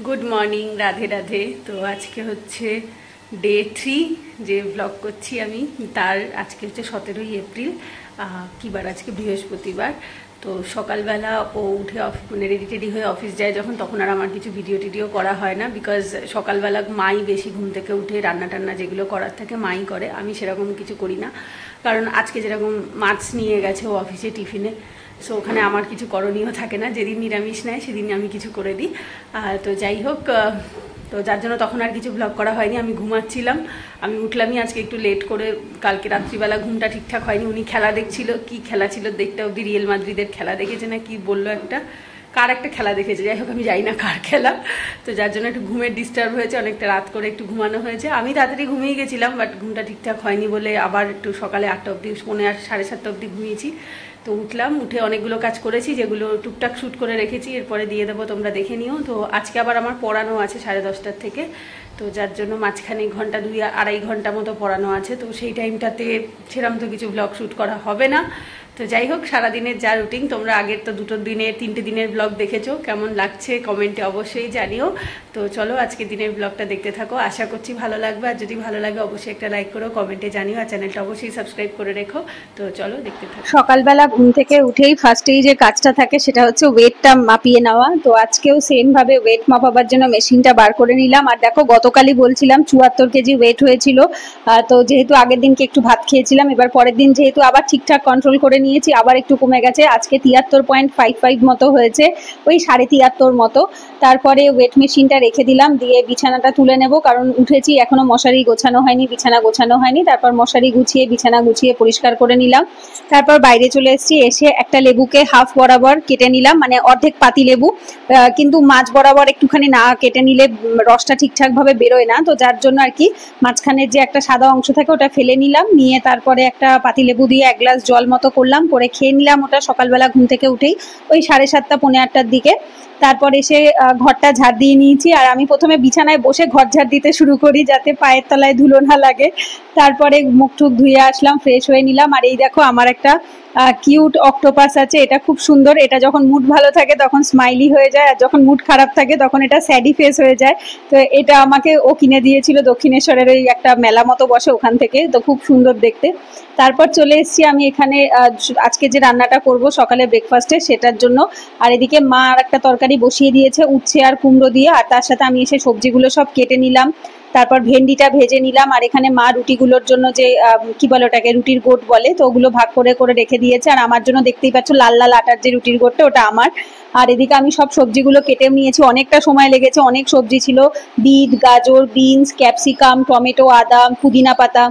Good morning, Radhe Radhe. তো আজকে হচ্ছে ডে 3 যে ব্লগ করছি আমি, তার আজকে হচ্ছে 17ই এপ্রিল। কী বার আজকে? বৃহস্পতিবার। তো সকালবেলা ও উঠে মানে রেডি টেডি হয়ে অফিস যায় যখন, তখন আর আমার কিছু ভিডিও টিডিও করা হয় না, বিকজ সকালবেলা মাই বেশি ঘুম থেকে উঠে রান্না টান্না যেগুলো করার থাকে মাই করে, আমি সেরকম কিছু করি না। কারণ আজকে যেরকম মাছ নিয়ে গেছে ও অফিসে টিফিনে, সো ওখানে আমার কিছু করণীয় থাকে না, যেদিন নিরামিষ নেয় সেদিন আমি কিছু করে দিই। তো যাই হোক, তো যার জন্য তখন আর কিছু ব্লগ করা হয়নি। আমি ঘুমাচ্ছিলাম, আমি উঠলামই আজকে একটু লেট করে। কালকে রাত্রিবেলা ঘুমটা ঠিকঠাক হয়নি। উনি খেলা দেখছিল, কি খেলা ছিল দেখতে অবধি, রিয়েল মাদ্রিদের খেলা দেখেছে না কি বললো, কার একটা খেলা দেখেছে, যাই হোক আমি জানি না কার খেলা। তো যার জন্য একটু ঘুমের ডিস্টার্ব হয়েছে, অনেকটা রাত করে একটু ঘুমানো হয়েছে। আমি তাড়াতাড়ি ঘুমিয়ে গেছিলাম, বাট ঘুমটা ঠিকঠাক হয়নি বলে আবার একটু সকালে 8টা অবধি, 8:30 7:30 অবধি ঘুমিয়েছি। তো উঠলাম, উঠে অনেকগুলো কাজ করেছি যেগুলো টুকটাক শ্যুট করে রেখেছি, এরপরে দিয়ে দেবো, তোমরা দেখে নিও। তো আজকে আবার আমার পড়ানো আছে 10:30 থেকে, তো যার জন্য মাঝখানে ঘন্টা 2-2.5 ঘন্টা মতো পড়ানো আছে। তো সেই টাইমটাতে সেরকম তো কিছু ব্লগ শ্যুট করা হবে না। তো যাই হোক, সারাদিনের যা রুটিন, তোমরা আগের তো 3 দিনের ব্লগ দেখেছো, কেমন লাগছে কমেন্টে অবশ্যই জানিও। তো চলো আজকে দিনের ব্লগটা দেখতে থাকো, আশা করছি ভালো লাগবে। আর যদি ভালো লাগে অবশ্যই একটা লাইক করো, কমেন্টে জানিও, আর চ্যানেলটা অবশ্যই সাবস্ক্রাইব করে রেখো। তো চলো দেখতে থাকো। সকালবেলা ঘুম থেকে উঠেই ফার্স্টেই যে কাজটা থাকে সেটা হচ্ছে ওয়েটটা মাপিয়ে নেওয়া। তো আজকেও সেম ভাবে ওয়েট মাপাবার জন্য মেশিনটা বার করে নিলাম। আর দেখো, গতকালই বলছিলাম 74 কেজি ওয়েট হয়েছিল। তো যেহেতু আগের দিনকে একটু ভাত খেয়েছিলাম, এবার পরের দিন যেহেতু আবার ঠিকঠাক কন্ট্রোল করে নিয়েছি, আবার একটু কমে গেছে। আজকে 73.55 মতো হয়েছে, ওই 73.5 মতো। তারপরে ওয়েট মেশিনটা রেখে দিলাম, দিয়ে বিছানাটা তুলে নেব, কারণ উঠেছি এখনো মশারি গোছানো হয়নি, বিছানা গোছানো হয়নি। তারপর মশারি গুছিয়ে বিছানা গুছিয়ে পরিষ্কার করে নিলাম। তারপর বাইরে চলে এসেছি, এসে একটা লেবুকে হাফ বরাবর কেটে নিলাম, মানে অর্ধেক পাতি লেবু, কিন্তু মাঝ বরাবর একটুখানি না কেটে নিলে রসটা ঠিকঠাক ভাবে বেরোয় না। তো যার জন্য আর কি মাঝখানের যে একটা সাদা অংশ থাকে ওটা ফেলে নিলাম, নিয়ে তারপরে একটা পাতি লেবু দিয়ে 1 গ্লাস জল মতো করলাম, করে খেয়ে নিলাম ওটা সকালবেলা ঘুম থেকে উঠেই, ওই 7:30 পৌনে 8টার দিকে। তারপর এসে ঘরটা ঝাড় দিয়ে নিয়েছি। আর আমি প্রথমে বিছানায় বসে ঘর ঝাড় দিতে শুরু করি, যাতে পায়ের তলায় ধুলো না লাগে। তারপরে মুখ টুক ধুয়ে আসলাম, ফ্রেশ হয়ে নিলাম। আর এই দেখো, আমার একটা কিউট অক্টোপাস আছে, এটা খুব সুন্দর। এটা যখন মুড ভালো থাকে তখন স্মাইলি হয়ে যায়, আর যখন মুড খারাপ থাকে তখন এটা স্যাডি ফেস হয়ে যায়। তো এটা আমাকে ও কিনে দিয়েছিল দক্ষিণেশ্বরের ওই একটা মেলা মতো বসে ওখান থেকে, তো খুব সুন্দর দেখতে। তারপর চলে এসেছি আমি এখানে আজকে যে রান্নাটা করব সকালে ব্রেকফাস্টে সেটার জন্য। আর এদিকে মা আর একটা তরকারি বসিয়ে দিয়েছে উচ্ছে আর কুমড়ো দিয়ে, আর তার সাথে আমি এসে সবজিগুলো সব কেটে নিলাম। তারপর ভেন্ডিটা ভেজে নিলাম। আর এখানে মা রুটিগুলোর জন্য যে কি বলে ওটাকে, রুটির গোট বলে, তো ওগুলো ভাগ করে করে রেখে দিয়েছে। আর আমার জন্য দেখতেই পাচ্ছ লাল লাল আটার যে রুটির গোটটা, ওটা আমার। আর এদিকে আমি সব সবজিগুলো কেটে নিয়েছি, অনেকটা সময় লেগেছে, অনেক সবজি ছিল, বিট, গাজর, বিনস, ক্যাপসিকাম, টমেটো, আদা, পুদিনা পাতা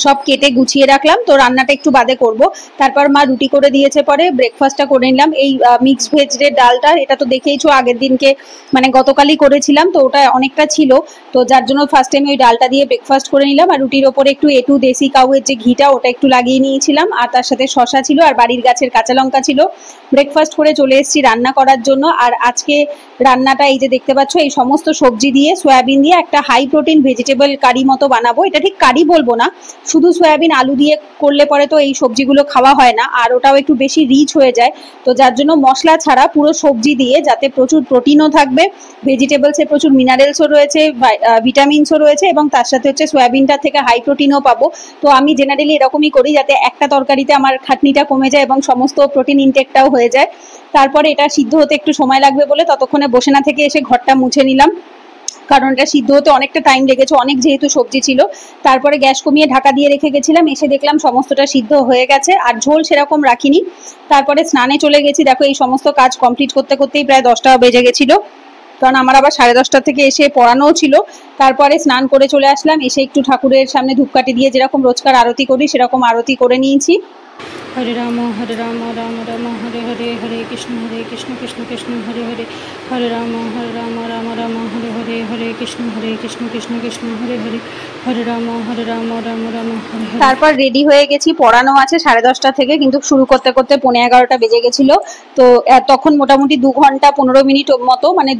সব কেটে গুছিয়ে রাখলাম। তো রান্নাটা একটু বাদে করব। তারপর মা রুটি করে দিয়েছে, পরে ব্রেকফাস্টটা করে নিলাম। এই মিক্স ভেজের ডালটা, এটা তো দেখেইছো আগের দিনকে, মানে গতকালই করেছিলাম, তো ওটা অনেকটা ছিল। তো যার জন্য ফার্স্ট টাইম ওই ডালটা দিয়ে ব্রেকফাস্ট করে নিলাম। আর রুটির ওপরে একটু এটু দেশি কাউয়ের যে ঘিটা, ওটা একটু লাগিয়ে নিয়েছিলাম। আর তার সাথে শশা ছিল, আর বাড়ির গাছের কাঁচা লঙ্কা ছিল। ব্রেকফাস্ট করে চলে এসেছি রান্না করার জন্য। আর আজকে রান্নাটা এই যে দেখতে পাচ্ছ, এই সমস্ত সবজি দিয়ে, সয়াবিন দিয়ে একটা হাই প্রোটিন ভেজিটেবল কারি মতো বানাবো। এটা ঠিক কারি বলবো না, শুধু সয়াবিন আলু দিয়ে করলে পরে তো এই সবজিগুলো খাওয়া হয় না, আর ওটাও একটু বেশি রিচ হয়ে যায়। তো যার জন্য মশলা ছাড়া পুরো সবজি দিয়ে, যাতে প্রচুর প্রোটিনও থাকবে, ভেজিটেবলসে প্রচুর মিনারেলসও রয়েছে, ভিটামিনসও রয়েছে, এবং তার সাথে হচ্ছে সয়াবিনটা থেকে হাই প্রোটিনও পাবো। তো আমি জেনারেলি এরকমই করি, যাতে একটা তরকারিতে আমার খাটনিটা কমে যায় এবং সমস্ত প্রোটিন ইনটেকটাও হয়ে যায়। তারপরে এটা সিদ্ধ হতে একটু সময় লাগবে বলে ততক্ষণে বসে না থেকে এসে ঘরটা মুছে নিলাম, কারণ এটা সিদ্ধ হতে অনেকটা টাইম লেগেছে, অনেক যেহেতু সবজি ছিল। তারপরে গ্যাস কমিয়ে ঢাকা দিয়ে রেখে গেছিলাম, এসে দেখলাম সমস্তটা সিদ্ধ হয়ে গেছে, আর ঝোল সেরকম রাখিনি। তারপরে স্নানে চলে গেছি। দেখো, এই সমস্ত কাজ কমপ্লিট করতে করতেই প্রায় 10টা বেজে গেছিল, কারণ আমার আবার 10:30 থেকে এসে পড়ানোও ছিল। তারপরে স্নান করে চলে আসলাম, এসে একটু ঠাকুরের সামনে ধূপকাঠি দিয়ে যেরকম রোজকার আরতি করি সেরকম আরতি করে নিয়েছি। হরে রাম রাম রাম হরে হরে, হরে কৃষ্ণ কৃষ্ণ কৃষ্ণ হরে হরে, হরে রাম রাম রাম হরে হরে, হরে কৃষ্ণ কৃষ্ণ কৃষ্ণ হরে হরে, হরে রাম রাম রাম হরে হরে। তারপর রেডি হয়ে গেছি, পড়ানো আছে 10:30 থেকে, কিন্তু শুরু করতে করতে 11:45 বেজে গেছিল। তো তখন মোটামুটি 2 ঘন্টা 15 মিনিট মতো, মানে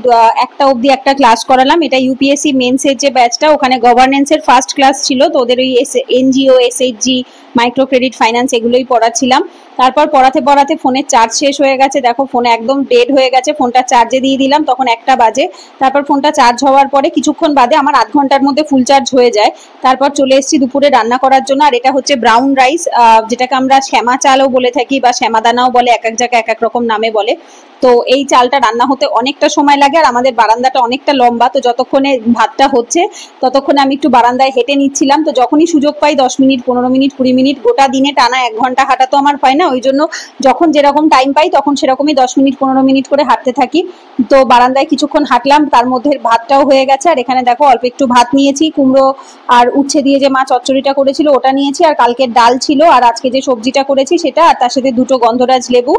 1টা অবধি একটা ক্লাস করালাম। এটা ইউপিএসসি মেন্সের যে ব্যাচটা, ওখানে গভর্নেন্সের ফার্স্ট ক্লাস ছিল। তো ওদের ওই NGO, SHG, micro credit, finance এগুলোই পড়াচ্ছিল। পড়াচ্ছিলাম। তারপর পড়াতে পড়াতে ফোনের চার্জ শেষ হয়ে গেছে, দেখো ফোনে একদম ডেড হয়ে গেছে, ফোনটা চার্জে দিয়ে দিলাম, তখন 1টা বাজে। তারপর ফোনটা চার্জ হওয়ার পরে কিছুক্ষণ বাদে আমার আধ ঘন্টার মধ্যে ফুল চার্জ হয়ে যায়। তারপর চলে এসেছি দুপুরে রান্না করার জন্য। আর এটা হচ্ছে ব্রাউন রাইস, যেটাকে আমরা শ্যামা চালও বলে থাকি বা শ্যামা দানাও বলে, এক এক জায়গায় এক এক রকম নামে বলে। তো এই চালটা রান্না হতে অনেকটা সময় লাগে, আর আমাদের বারান্দাটা অনেকটা লম্বা, তো যতক্ষণে ভাতটা হচ্ছে ততক্ষণে আমি একটু বারান্দায় হেঁটে নিচ্ছিলাম। তো যখনই সুযোগ পাই 10 মিনিট, 15 মিনিট, 20 মিনিট, গোটা দিনে টানা 1 ঘন্টা হাঁটা তো আমার হয় না, ওই জন্য যখন যেরকম টাইম পাই তখন সেরকমই 10 মিনিট 15 মিনিট করে হাঁটতে থাকি। তো বারান্দায় কিছুক্ষণ হাঁটলাম, তার মধ্যে ভাতটাও হয়ে গেছে। আর এখানে দেখো অল্প একটু ভাত নিয়েছি, কুমড়ো আর উচ্ছে দিয়ে যে মা চচ্চড়িটা করেছিল ওটা নিয়েছি, আর কালকের ডাল ছিল, আর আজকে যে সবজিটা করেছি সেটা, আর তার সাথে 2টো গন্ধরাজ লেবু।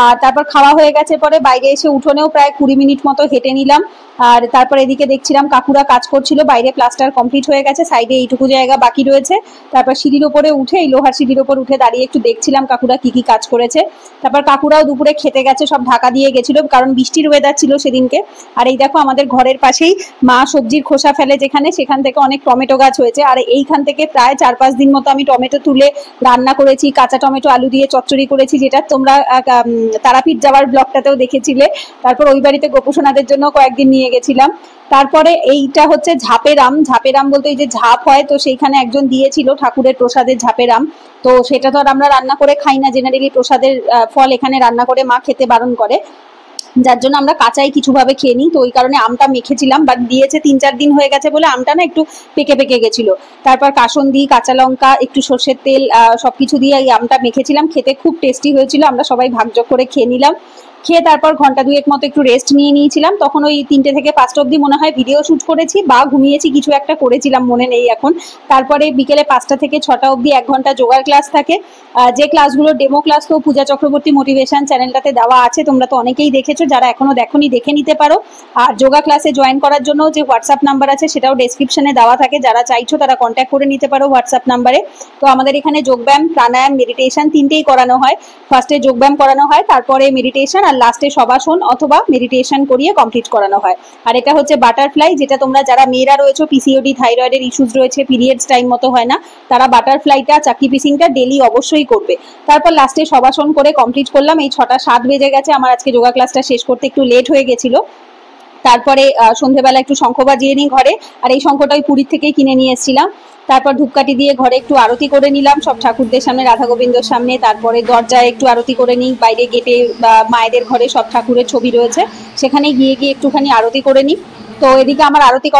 আর তারপর খাওয়া হয়ে গেছে পরে বাইরে এসে উঠোনেও প্রায় 20 মিনিট মতো হেঁটে নিলাম। আর তারপর এদিকে দেখছিলাম কাকুরা কাজ করছিল, বাইরে প্লাস্টার কমপ্লিট হয়ে গেছে, সাইডে এইটুকু জায়গা বাকি রয়েছে। তারপর সিঁড়ির ওপরে উঠে, এই লোহার সিঁড়ির ওপর উঠে দাঁড়িয়ে একটু দেখছিলাম কাকুরা কি কি কাজ করেছে। তারপর কাকুরাও দুপুরে খেতে গেছে, সব ঢাকা দিয়ে গেছিল কারণ বৃষ্টির ওয়েদার ছিল সেদিনকে। আর এই দেখো আমাদের ঘরের পাশেই মা সবজির খোসা ফেলে যেখানে, সেখান থেকে অনেক টমেটো গাছ হয়েছে। আর এইখান থেকে প্রায় 4-5 দিন মতো আমি টমেটো তুলে রান্না করেছি, কাঁচা টমেটো আলু দিয়ে চচ্চড়ি করেছি, যেটা তোমরা তারাপীঠ যাওয়ার ব্লগটাতেও দেখেছিলে। তারপর ওই বাড়িতে গোপুসোনাদের জন্য কয়েকদিন নিয়ে গেছিলাম। তারপরে এইটা হচ্ছে ঝাপের আম, ঝাপের আম বলতে এই যে ঝাপ হয়, তো সেইখানে একজন দিয়েছিল ঠাকুরের প্রসাদের ঝাপের আম। তো সেটা তো আর আমরা রান্না করে খাই না, জেনারেলি প্রসাদের ফল এখানে রান্না করে মা খেতে বারণ করে, যার জন্য আমরা কাঁচাই কিছুভাবে খেয়ে নিই। তো ওই কারণে আমটা মেখেছিলাম, বাট দিয়েছে 3-4 দিন হয়ে গেছে বলে আমটা না একটু পেকে পেকে গেছিল। তারপর কাসুন্দি, কাঁচা লঙ্কা, একটু সর্ষের তেল, সবকিছু দিয়ে এই আমটা মেখেছিলাম, খেতে খুব টেস্টি হয়েছিল। আমরা সবাই ভাগযোগ করে খেয়ে নিলাম। খেয়ে তারপর ঘন্টা 2 মতো একটু রেস্ট নিয়ে নিয়েছিলাম। তখন ওই 3টে থেকে 5টা অবধি মনে হয় ভিডিও শুট করেছি বা ঘুমিয়েছি, কিছু একটা করেছিলাম মনে নেই এখন। তারপরে বিকেলে 5টা থেকে 6টা অবধি 1 ঘন্টা যোগার ক্লাস থাকে, যে ক্লাসগুলো ডেমো ক্লাস তো পূজা চক্রবর্তী মোটিভেশন চ্যানেলটাতে দেওয়া আছে, তোমরা তো অনেকেই দেখেছো, যারা এখনো দেখোনি দেখে নিতে পারো। আর যোগা ক্লাসে জয়েন করার জন্য যে হোয়াটসঅ্যাপ নাম্বার আছে সেটাও ডেসক্রিপশনে দেওয়া থাকে, যারা চাইছো তারা কন্ট্যাক্ট করে নিতে পারো হোয়াটসঅ্যাপ নাম্বারে। তো আমাদের এখানে যোগব্যায়াম, প্রাণায়াম, মেডিটেশন 3টেই করানো হয়। ফার্স্টে যোগব্যায়াম করানো হয়, তারপরে মেডিটেশন, আর লাস্টে সবাসন অথবা মেডিটেশন করিয়ে কমপ্লিট করানো হয়। আর এটা হচ্ছে বাটারফ্লাই, যেটা তোমরা যারা মেয়েরা রয়েছো, পিসিওডি থাইরয়েডের ইস্যুস রয়েছে, পিরিয়ডস টাইম মতো হয় না, তারা বাটারফ্লাইটা, চাকি পিসিংটা ডেলি অবশ্যই করবে। তারপর লাস্টে সবাসন করে কমপ্লিট করলাম। এই 6টা 7 বেজে গেছে, আমার আজকে যোগা ক্লাসটা শেষ করতে একটু লেট হয়ে গেছিল। তারপরে সন্ধ্যেবেলা একটু শঙ্খ বাজিয়ে নিই ঘরে, আর এই শঙ্খটা ওই পুরীর থেকেই কিনে নিয়ে এসেছিলাম। তারপর ধূপকাঠি দিয়ে ঘরে একটু আরতি করে নিলাম সব ঠাকুরদের সামনে, রাধা গোবিন্দর সামনে। তারপরে দরজায় একটু আরতি করে নিই, বাইরে গেটে বা মায়েদের ঘরে সব ঠাকুরের ছবি রয়েছে, সেখানে গিয়ে একটুখানি আরতি করে নিই। তো এদিকে আমার আরতি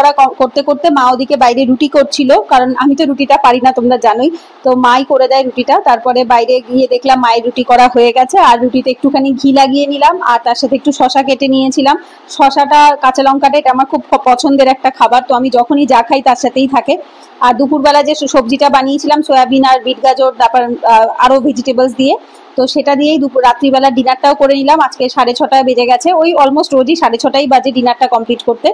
করতে করতে মা ওদিকে বাইরে রুটি করছিল, কারণ আমি তো রুটিটা পারি না তোমরা জানোই, তো মাই করে দেয় রুটিটা। তারপরে বাইরে গিয়ে দেখলাম মায়ের রুটি করা হয়ে গেছে, আর রুটিতে একটুখানি ঘি লাগিয়ে নিলাম, আর তার সাথে একটু শশা কেটে নিয়েছিলাম। শশাটা, কাঁচা লঙ্কাটা এটা আমার খুব পছন্দের একটা খাবার, তো আমি যখনই যা খাই তার সাথেই থাকে। আর দুপুরবেলা যে সবজিটা বানিয়েছিলাম সয়াবিন আর বিট গাজর, তারপর আরো ভেজিটেবলস দিয়ে, তো সেটা দিয়েই রাত্রিবেলা ডিনারটাও করে নিলাম। আজকে 6:30 বেজে গেছে, ওই অলমোস্ট রোজই 6:30 বাজে ডিনারটা কমপ্লিট করতে।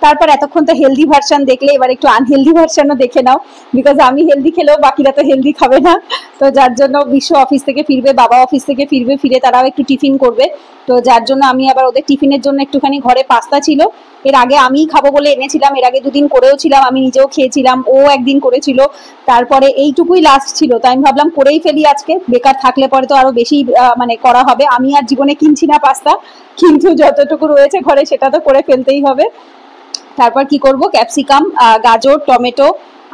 তারপর এতক্ষণ তো হেলদি ভার্সন দেখলে, এবার একটু আনহেলদি ভার্সনও দেখে নাও, বিকজ আমি হেলদি খেলেও বাকিরা তো হেলদি খাবে না। তো যার জন্য বিশ্ব অফিস থেকে ফিরবে, বাবা অফিস থেকে ফিরবে, ফিরে তারাও একটু টিফিন করবে। তো যার জন্য আমি আবার ওদের টিফিনের জন্য একটুখানি ঘরে পাস্তা ছিল, এর আগে আমিই খাবো বলে এনেছিলাম, এর আগে 2 দিন করেও ছিলাম, আমি নিজেও খেয়েছিলাম, ও একদিন করেছিল। তারপরে এইটুকুই লাস্ট ছিল, তো আমি ভাবলাম করেই ফেলি আজকে, বেকার থাকলে পরে তো আরো বেশি মানে করা হবে। আমি আর জীবনে কিনছি না পাস্তা, কিন্তু যতটুকু রয়েছে ঘরে সেটা তো করে ফেলতেই হবে। তারপর কি করব, ক্যাপসিকাম, গাজর, টমেটো,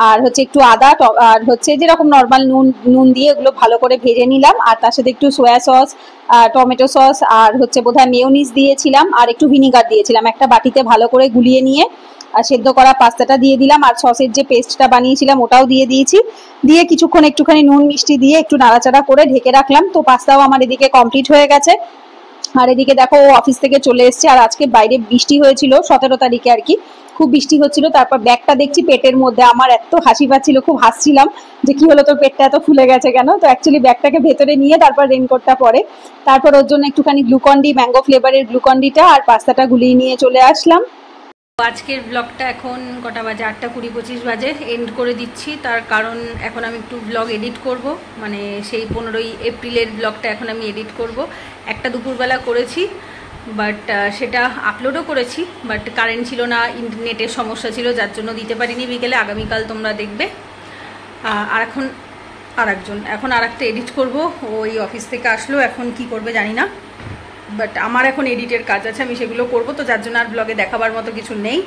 আর হচ্ছে একটু আদা, আর হচ্ছে যেরকম নর্মাল নুন দিয়ে এগুলো ভালো করে ভেজে নিলাম, আর তার সাথে একটু সয়া সস, টমেটো সস, আর হচ্ছে বোধহয় মেয়োনিজ দিয়েছিলাম, আর একটু ভিনিগার দিয়েছিলাম। একটা বাটিতে ভালো করে গুলিয়ে নিয়ে আর সেদ্ধ করা পাস্তাটা দিয়ে দিলাম, আর সসের যে পেস্টটা বানিয়েছিলাম ওটাও দিয়ে দিয়েছি। দিয়ে কিছুক্ষণ একটুখানি নুন মিষ্টি দিয়ে একটু নাড়াচাড়া করে ঢেকে রাখলাম। তো পাস্তাও আমার এদিকে কমপ্লিট হয়ে গেছে। আর এদিকে দেখো ও অফিস থেকে চলে এসছে, আর আজকে বাইরে বৃষ্টি হয়েছিল 17 তারিখে আর কি, খুব বৃষ্টি হচ্ছিল। তারপর ব্যাগটা দেখছি পেটের মধ্যে, আমার এত হাসি পাচ্ছিল, খুব হাসছিলাম যে কি হলো তোর পেটটা এত ফুলে গেছে কেন। তো অ্যাকচুয়ালি ব্যাগটাকে ভেতরে নিয়ে তারপর রেনকোটটা পরে, তারপর ওর জন্য একটুখানি গ্লুকন্ডি, ম্যাঙ্গো ফ্লেভারের গ্লুকন্ডিটা আর পাস্তাটা গুলিয়ে নিয়ে চলে আসলাম। আজকের ব্লগটা এখন কটা বাজে, 8:20-25 বাজে, এন্ড করে দিচ্ছি। তার কারণ এখন আমি একটু ব্লগ এডিট করব, মানে সেই 15ই এপ্রিলের ব্লগটা এখন আমি এডিট করব। একটা দুপুরবেলা করেছি, বাট সেটা আপলোডও করেছি, বাট কারেন্ট ছিল না, ইন্টারনেটের সমস্যা ছিল, যার জন্য দিতে পারিনি বিকেলে। আগামীকাল তোমরা দেখবে। আর এখন আর একজন, এখন আর একটা এডিট করবো, ওই অফিস থেকে আসলো, এখন কি করবে জানি না, বাট আমার এখন এডিটের কাজ আছে, আমি সেগুলো করবো, তো যার জন্য আর ব্লগে দেখাবার মতো কিছু নেই।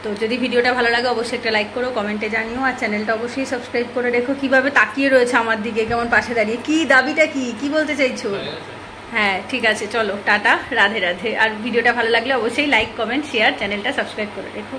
তো যদি ভিডিওটা ভালো লাগে অবশ্যই একটা লাইক করো, কমেন্টে জানিও, আর চ্যানেলটা অবশ্যই সাবস্ক্রাইব করে রেখো। কীভাবে তাকিয়ে রয়েছে আমার দিকে, কেমন পাশে দাঁড়িয়ে, কি দাবিটা কি বলতে চাইছো? হ্যাঁ ঠিক আছে, চলো টাটা, রাধে রাধে। আর ভিডিওটা ভালো লাগলে অবশ্যই লাইক, কমেন্ট, শেয়ার, চ্যানেলটা সাবস্ক্রাইব করে রেখো।